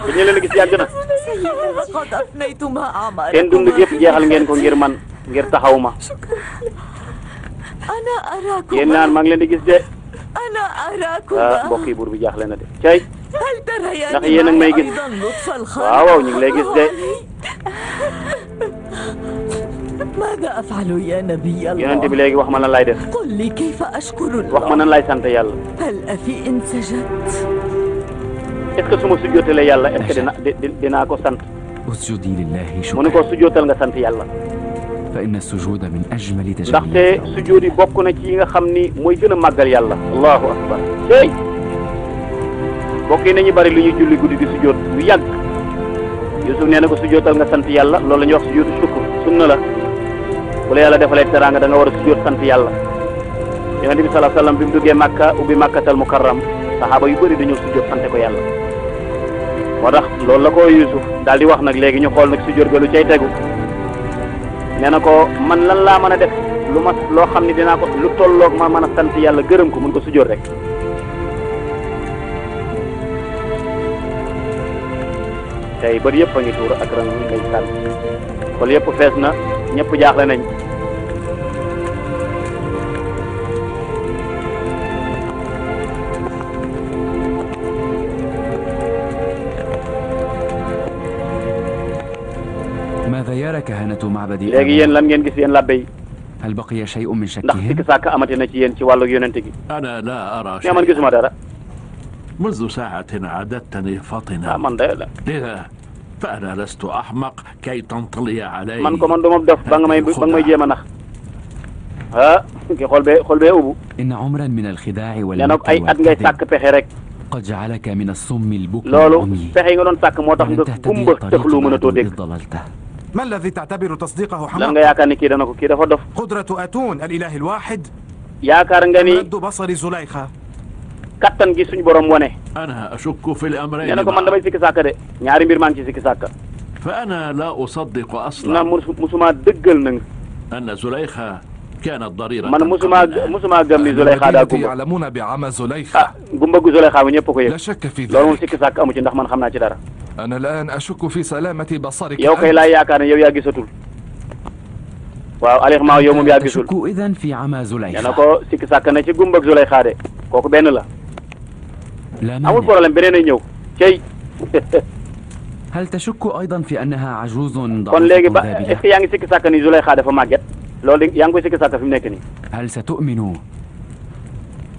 dañu leen a gis yàgg na لقد أفنيتما seen dund أعماركما yëpp jeexal ngeen ko ngir man ngir taxaw ma أنا yéen naan أراكما maa ngi leen di gis de أنا ah أراكما mbokk yi buur bi jaaxle na de cay هل تريان ndax yéen a ngi may gis أيضا لطف waaw waaw ñu ngi lay gis de ماذا أفعل يا نبي yonent bi الله؟ léegi wax ma lan laay def قل لي كيف أشكر wax ma الله؟ nan laay sant yàlla هل أفي إن سجدت؟ est ce que su ma sujjootalee yàlla est ce que dinaa ko sant اسجدي لله mu ne ko شكرا sujjootal nga sant yàlla فإن السجود من أجمل ndaxte تجليات الله. sujjoot yi bokk na ci yi nga xam ni mooy gën a màggal yàlla allahu akbar tey bokk yi nañu bari lu ñuy julli guddi di sujjoot lu yàgg Yusuf nee na ko sujjootal nga sant yàlla loolu la ñuy wax sujjootu shukr sunna la bu la yàlla defalee teraanga da nga war a sujjoot sant yàlla yonent bi sallallahu alayhi wasallam bi mu duggee Makka ubbi Makkatal Mukarram saxaaba yu bëri dañoo sujjoot sante ko yàlla moo tax loolu la ko Yusuf daal di wax nag léegi ñu xool nag sujjoot ga lu cay tegu nee na ko man lan laa mën a def lu ma loo xam ne dinaa ko lu tolloog ma mën a sant yàlla gërëm ko mun ko sujjoot rek tey bët yëpp a ngi tuur ak ran ngay sàll xol yëpp fees na ñëpp jaaxle nañ ما وماذا يرى كهنة معبد léegi yéen lan ngeen gis yéen labbe yi هل بقي شيء من ndax شكهم؟ sikki sàkk amati na ci yéen ci wàllu yonente gi أنا لا أرى mais man شيئا gisuma dara منذ ساعة عددتني فطنا man de la لذا فأنا لست أحمق كي تنطلي علي man ko man du ma def ba nga may jéem a nax ki xol bee ubbu إن عمرا من الخداع nee na ay at ngay والكذب sàkk pexe rek قد جعلك من الصم البكم loolu العمي pexe yi nga doon sàkk moo tax ولن nga تهتدي gumba الطريق tëxlu mënatoo بعد dégg إذ ضللته. ما الذي تعتبر تصديقه lan nga حماقة؟ yaakaar ni kii dana ko kii dafa dof قدرة أتون الإله الواحد yaakaar nga ni رد بصر زليخة. kattan gi suñu borom wone أنا أشك في nee الأمرين na ko man معا. damay sikki sàkk de ñaari mbir maa ngi ci sikki sàkk فأنا لا أصدق na أصلا musuma dëggal na أن زليخة كانت ضريرة man musuma gëm ni Zuleyxa daa gumba يعلمون بعمى زليخة. gumba gu Zuleyxa bi ñëpp ko لا yëg شك في loolu moom ذلك. sikki sàkk amu ci ndax man xam naa ci dara أنا الآن أشك في سلامة بصرك yow kay أنت. laa yaakaar ne yow yaa gisatul waaw alixement yow moom yaa gisul تشك إذن في عمى nee na زليخة. ko sikki sàkk na ci gumba ak Zuleyxa de kooku benn la لا amul مانع. problème beneen ay ñëw cey هل تشك أيضا في أنها عجوز kon léegi ba ضعيفة est-ce ذابلة؟ que yaa ngi sikki sàkk ni Zuleyxa dafa màgget loolu yaa ngi koy sikki sàkk fi mu nekk nii هل ستؤمن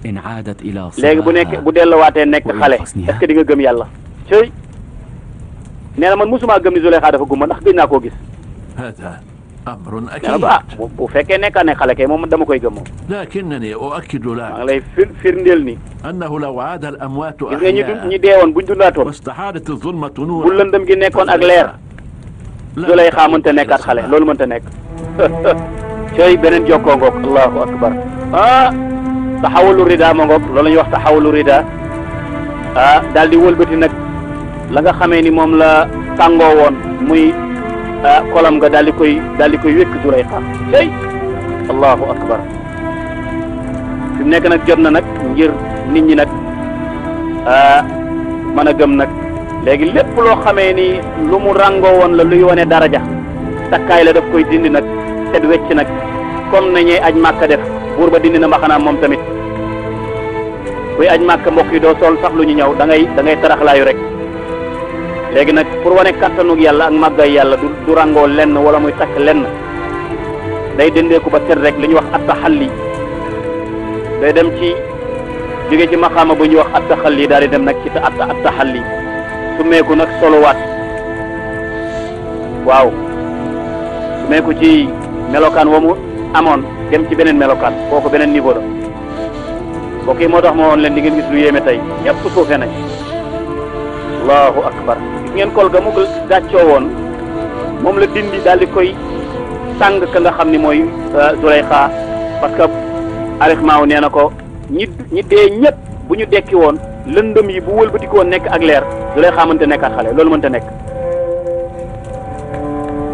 إن عادت إلى léegi bu nekk صغرها bu delluwaatee nekk wa xale xusniha. est-ce que di nga gëm yàlla cey nee na man musuma gëm ni Zuleyxa dafa gumba ndax gëj naa koo gis هذا أمر nee na أكيد ko bu fekkee nekkaa ne xale kay moom dama koy gëm moom لكنني أؤكد maa لك ngi lay firndeel ni أنه لو عاد الأموات gis nga ñi أحياء deewoon buñ dundaatoon واستحالت الظلمة bu نورا lëndëm gi nekkoon ak leer Zuleyxa mënta nekkaat xale loolu mënta nekk cey beneen jokkoo ngoog allahu akbar taxawalu rida ma ngoog loolu la ñuy wax taxawalu rida daal di wëlbati nag la nga xamee ni moom la tàngoo woon muy kolam nga daal di koy wékk Zuleyxa cey allahu akbar fi mu nekk nag jot na nag ngir nit ñi nag mën a gëm nag léegi lépp loo xamee ni lu mu ràngoo woon la luy wane daraja takkaay la daf koy dindi nag set wecc nag comme nañuy aj màkka def buur ba dindi na mbaxanaam moom tamit kuy aj màkka mbokk yi doo sol sax lu ñu ñëw da ngay taraxlaayu rek léegi nag pour wane kattanug yàlla ak màggay yàlla du ràngoo lenn wala muy takk lenn day dindeeku ba set rek li ñuy wax attaxalli day dem ci jóge ci maqaama bu ñuy wax attaxalli daal di dem nag ci attaxalli su meeku nag solowaat waaw su meeku ci melokaan wa mu amoon dem ci beneen melokaan kooku beneen niveau la mbokk yi moo tax ma woon leen di ngeen gis lu yéeme tey ñëpp suufe nañ allahu akbar gis ngeen kol ga mu gàccoo woon moom la dindi daal di koy sàng ka nga xam ni mooy Zuleyxa parce que arixmaaw nee na ko ñi dee ñëpp bu ñu dekki woon lëndëm yi bu wëlbati woon nekk ak leer Zuleyxa mënta nekkaat xale loolu mënta nekk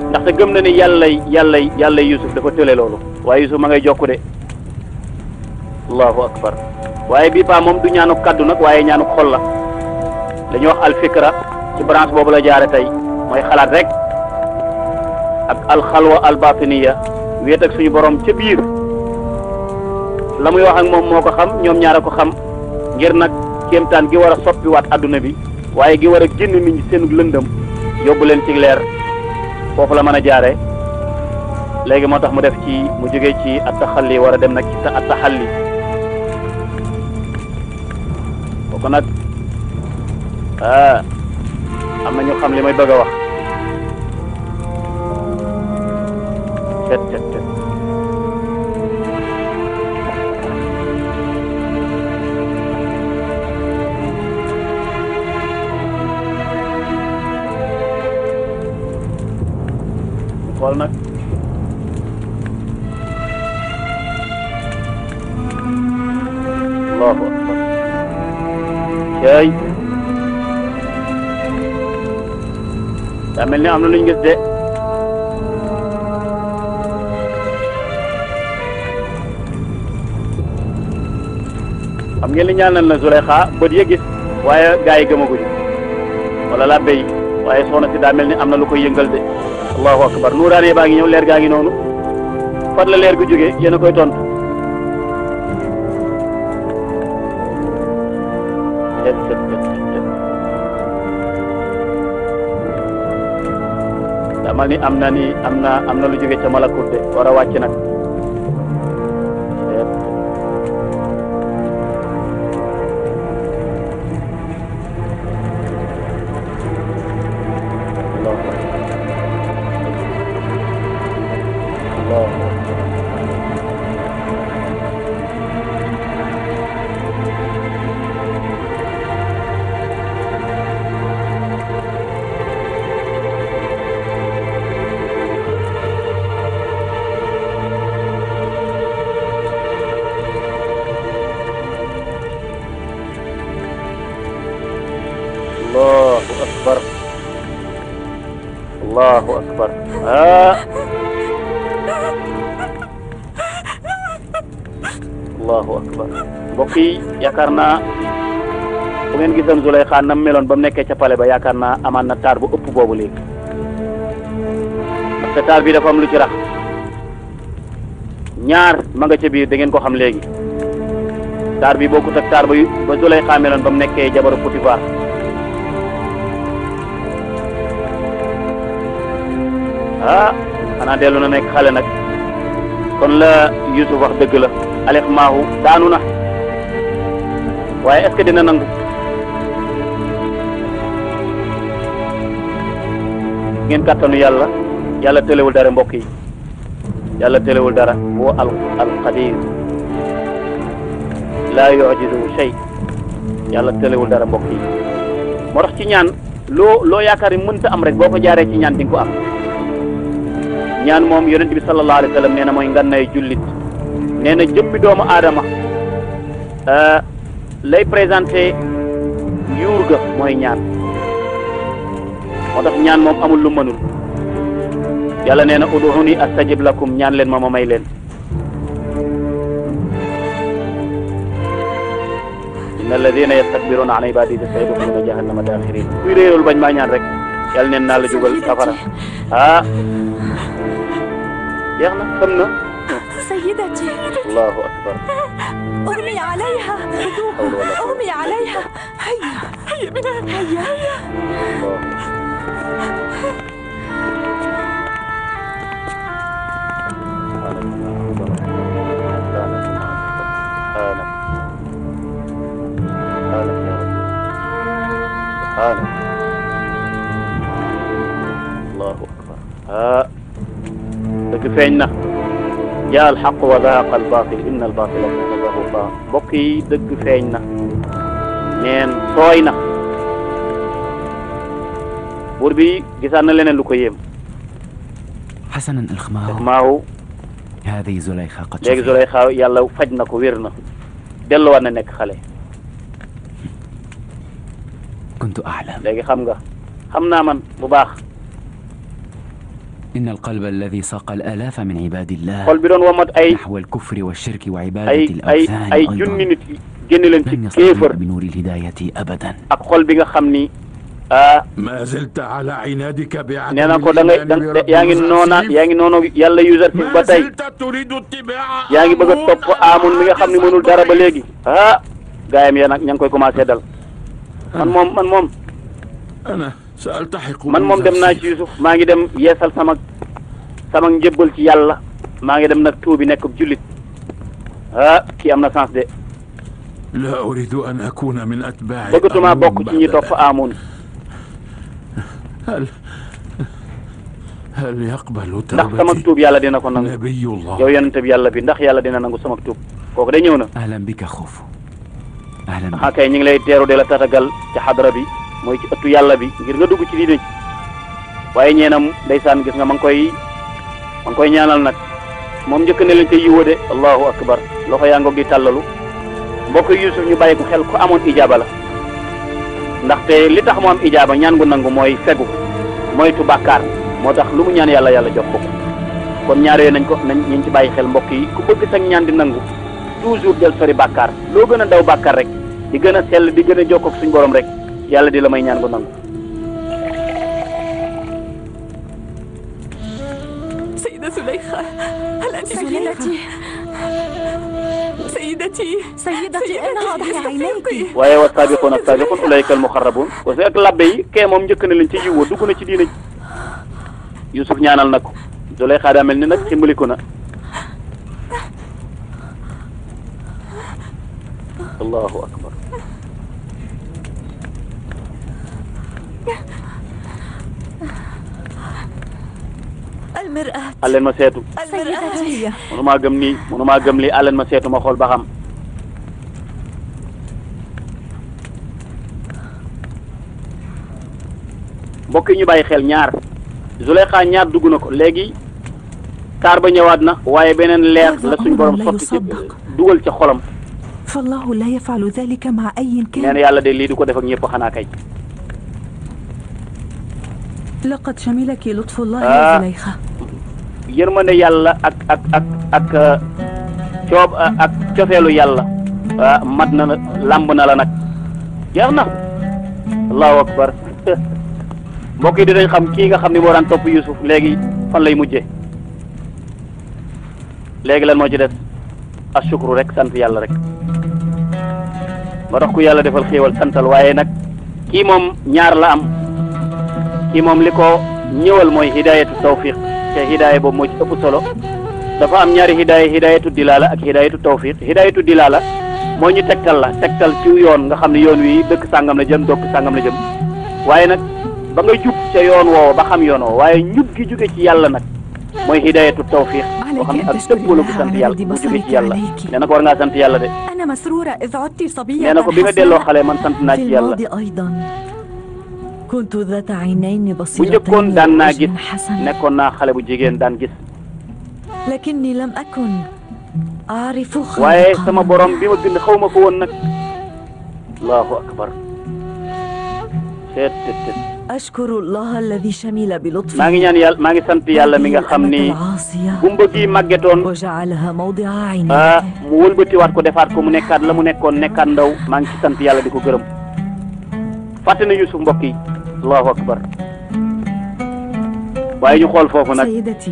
ndaxte gëm na ni yàllay Yusuf dafa tële loolu waaye Yusuf ma ngay jokku de allahu akbar waaye bii paa moom du ñaanu kaddu nag waaye ñaanu xol la dañuy wax alfikra ci branche boobu la jaare tey mooy xalaat rek ak alxalwa albatiniya wéet ak suñu borom ca biir la muy wax ak moom moo ko xam ñoom ñaar a ko xam ngir nag kéemtaan gi war a soppiwaat adduna bi waaye gi war a génn nit ñi seen lëndëm yóbbu leen ci leer foofu la mën a jaare léegi moo tax mu def ci mu jógee ci attaxalli war a dem nag ci attaxalli kooku nag am na ñu xam li may bëgg a wax cet xool nag allahu akbar cey daa mel ni am na lu ñu gis de xam ngeen li ñaanal na Zuleyxa bët ya gis waaye gaa yi gëmaguñu wala la béy waaye soxna si daa mel ni am na lu koy yëngal de allahu akbar nuuraane baa ngi ñëw leer gaa ngi noonu fan la leer gu jógee yéen a koy tontu xamal ni am na lu jóge ca malakut de war a wàcc nag Allahu akbar Allahu akbar mbokk yi yaakaar naa bu ngeen gisoon Zulaykha nam meloon ba mu nekkee ca pale ba yaakaar naa amaan na taar bu ëpp boobu léegi parce que taar bi dafa am lu ci rax ñaar ma nga ca biir da ngeen ko xam léegi taar bi bokkut ak taar ba Zulaykha meloon ba mu nekkee jabaru Potifar xanaa dellu na nekk xale nag kon la Yusuf wax dëgg la alef maahu daanu na waaye est-ce que dina nangu ngeen kàttanu yàlla tëlewul dara mbokk yi yàlla tëlewul dara huwa al qadir laa yu'jizuhu shay yàlla tëlewul dara mbokk yi moo tax ci ñaan loo yaakaar ni mënta am rek boo ko jaaree ci ñaan di nga ko am ñaan moom yonent bi sallallahu alayhi wa sallam nee na mooy ngannay jullit nee na jëmmi doomu aadama lay présenté yuur ga mooy ñaan moo tax ñaan moom amul lu mënul yàlla nee na ud'uuni astajib lakum ñaan leen ma may leen inna alladina yastakbiruna an ibadati sayadkhuluna jahannama dakhirin kuy réerul bañ maa ñaan rek yàlla neen naa la jugal safara jeex na xam na سيدتي allahu akbar أغمي عليها أغمي عليها هيا هيا بنا هيا allahu akbar dëgg feeñ na jaa al xaq wa zahaqa al batil inna al batila kana zahuqa mbokk yi dëgg feeñ na neen sooy na buur bi gisaan na leneen lu ko yéem حسنا الخماو maaw هذه زليخا قد léegi Zulaykha yàlla faj na ko wér na delluwaat na nekk xale كنت أعلم léegi xam naa man bu baax إن القلب الذي ساق الآلاف من عباد الله xol bi doon womat ay نحو الكفر والشرك وعبادة الأوثان ay junni nit génne leen ci لن kéefër يصلون بنور الهداية أبدا ak xol bi nga xam ni ما زلت على عنادك بعدم nee na ko da ngay yaa ngi noonu yàlla Yuusuf ba tey yaa ngi bëgg a topp Aamun mi nga xam ne mënul dara ba léegi gaayam ya nag ña ngi koy commencé dal man moom dem naa ci Yuusuf maa ngi dem yeesal sama njëbbal ci yàlla maa ngi dem nag tuubi nekk jullit kii am na sens de لا أريد أن أكون من أتباع bëggatuma bokk ci ñi topp Aamun هل يقبل ndax sama tuub yàlla dina ko nangu نبي الله yow yonent bi yàlla bi ndax yàlla dina nangu sama tuub kooku de ñëw na أهلا بك خوفو أهلا بك kay ñu ngi lay teeru de la tatagal ci xadra bi mooy ci ëttu yàlla bi ngir nga dugg ci diine waaye ñeenam ndeysaan gis nga ma ngi koy ñaanal nag moom njëkk ne leen ca yiwa de allahu akbar loxo yaa ngoog di tàllalu mbokk Yuusuf ñu bàyyi ko xel ku amoon ijaaba la ndaxte li tax mu am ijaaba ñaan gu nangu mooy fegu moytu bàkkaar moo tax lu mu ñaan yàlla jox ko kon ñaar yooyu nañ ci bàyyi xel mbokk yi ku bëgg sax ñaan di nangu toujours del sori bàkkaar loo gën a daw bàkkaar rek di gën a sell di gën a jokkoo ak suñu borom rek yàlla di la may ñaan gu nangu سيدة زليخا هل أنت سيدتي سيدتي إنها تحت عينيك waaye wa saabiquuna saabiquun ulaa'ika al muqarrabuun parce que ak labbe yi kee moom njëkk na leen ci yiw dugg na ci diina ji Yusuf ñaanal na ko Zuleyxa daa mel ni nag ximbaliku na allahu akbar المرآة allen ma seetu سيدتي mënumaa gëm nii mënumaa gëm lii allen ma seetu ma xool ba xam mbokk yi ñu bàyyi xel ñaar Zuleyxa ñaar dugg na ko léegi taar ba ñëwaat na waaye beneen leer la suñ borom sotti ci dugal ca xolam فالله لا يفعل ذلك مع أي nee كان. na yàlla de lii du ko def ak ñëpp xanaa kay لقد شملك لطف الله يا زليخة. yërmande yàlla ak coob ak cofeelu yàlla mat na lamb na la nag jeex na allahu akbar mbokk yi dinañ xam kii nga xam ni moo daan topp Yusuf léegi fan lay mujje léegi lan moo ci des ashukru rek sant yàlla rek moo tax ku yàlla defal xéewal santal waaye nag kii moom ñaar la am kii moom li ko ñëwal mooy hidayatu tawfiq te hidaaya boobu moo ci ëpp solo dafa am ñaari hidaaya hidayatu dilaala ak hidayatu tawfiq hidayatu dilaala moo ñu tegtal la tegtal ci yoon nga xam ne yoon wi dëkk sàngam la jëm dëkk sàngam la jëm waaye nag ba nga jub ca yoon woowu ba xam yoon woowu waaye njub gi jóge ci yàlla nag mooy hidayatu tawfiq boo xam ne ak dëpp la bu sant yàlla bu jóge ci yàlla nee na ko war ngaa sant yàlla de أنا مسرورة إذ عدت صبية nee na ko bi nga delloo xale man sant naa في ci yàlla الماضي أيضا كنت ذات عينين bu بصيرتين njëkkoon daan naa gis ووجه حسن nekkoon naa xale bu jigéen daan gis لكني لم أكن أعرف waaye sama خالقا borom bi ma bind xaw ma ko woon nag allahu akbar seet أشكر الله الذي شمل بلطفه maa ngi ñaan yàlla maa ngi sant yàlla mi nga xam ni العاصية gumba gi màggetoon وجعلها موضع عنايته mu wëlbatiwaat ko defaat ko mu nekkaat la mu nekkoon nekkaat ndaw maa ngi ci sant yàlla di ko gërëm fàtte na Yusuf mbokk yi allahu akbar waaye ñu xool foofu nag سيدتي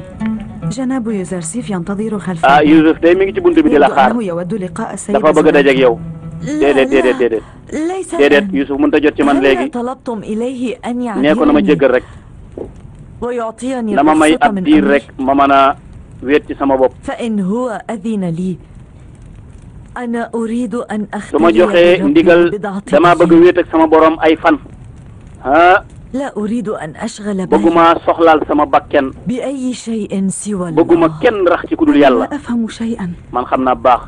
جناب يوزرسيف ينتظر خلفي. Yusuf day mi ngi ci bunt bi di la xaar أنه يود لقاء السيدة dafa bëgg a dajeek yow لا déedéet ليس déedéet Yusuf mënut a jot ci man هل léegi طلبتم إليه أن nee ko na ma يعذرني jéggal rek ويعطيني na ma may الرخصة ab من diir أمري rek ma mën a wéet ci sama bopp فإن هو أذن لي أنا أريد أن su ma أختلي joxee بربي ndigal بضعة damaa bëgg a wéet ak sama borom ay fan لا أريد أن أشغل بالي bëgguma soxlaal sama bakken بأي شيء سوى bëgguma الله kenn rax ci ku dul yàlla لا أفهم شيئا. man xam naa baax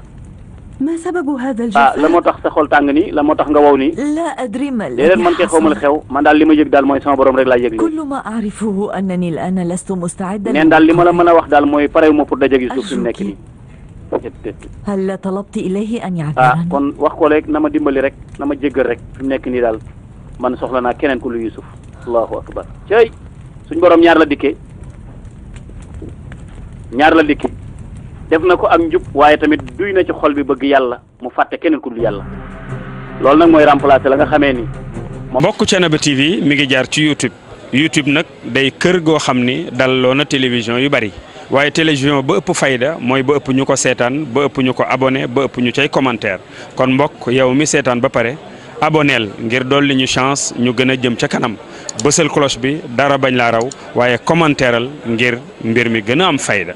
ما سبب هذا la الجفاء؟ moo tax sa xol tàng nii la moo tax nga wow nii لا أدري ما déedéet الذي man kay xaw ma la حصل xew man daal li ma yëg daal mooy sama borom rek laa yëg lii كل ما أعرفه أنني الآن لست مستعدا neen daal li ma la mën a wax daal mooy parewu ma pour dajeeg Yusuf fi mu nekk nii هل طلبت إليه أن kon يعذرني wax ko rek na ma dimbali rek na ma jéggal rek fi mu nekk nii daal man soxla naa keneen ku lu Yusuf allahu akbar cey suñ borom ñaar la dikkee def na ko ak njub waaye tamit duy na ci xol bi bëgg yàlla mu fàtte keneen ku dul yàlla loolu nag mooy remplacer la nga xamee ni mbokk Thiénaba TV mi ngi jaar ci YouTube nag day kër goo xam ni dalloo na télévision yu bari waaye télévision ba ëpp fayda mooy ba ëpp ñu ko seetaan ba ëpp ñu ko abonné ba ëpp ñu cay commentaire kon mbokk yow mi seetaan ba pare aboneel ngir dolli ñu chance ñu gën a jëm ca kanam bësal cloche bi dara bañ laa raw waaye commentaireal ngir mbir mi gën a am fayda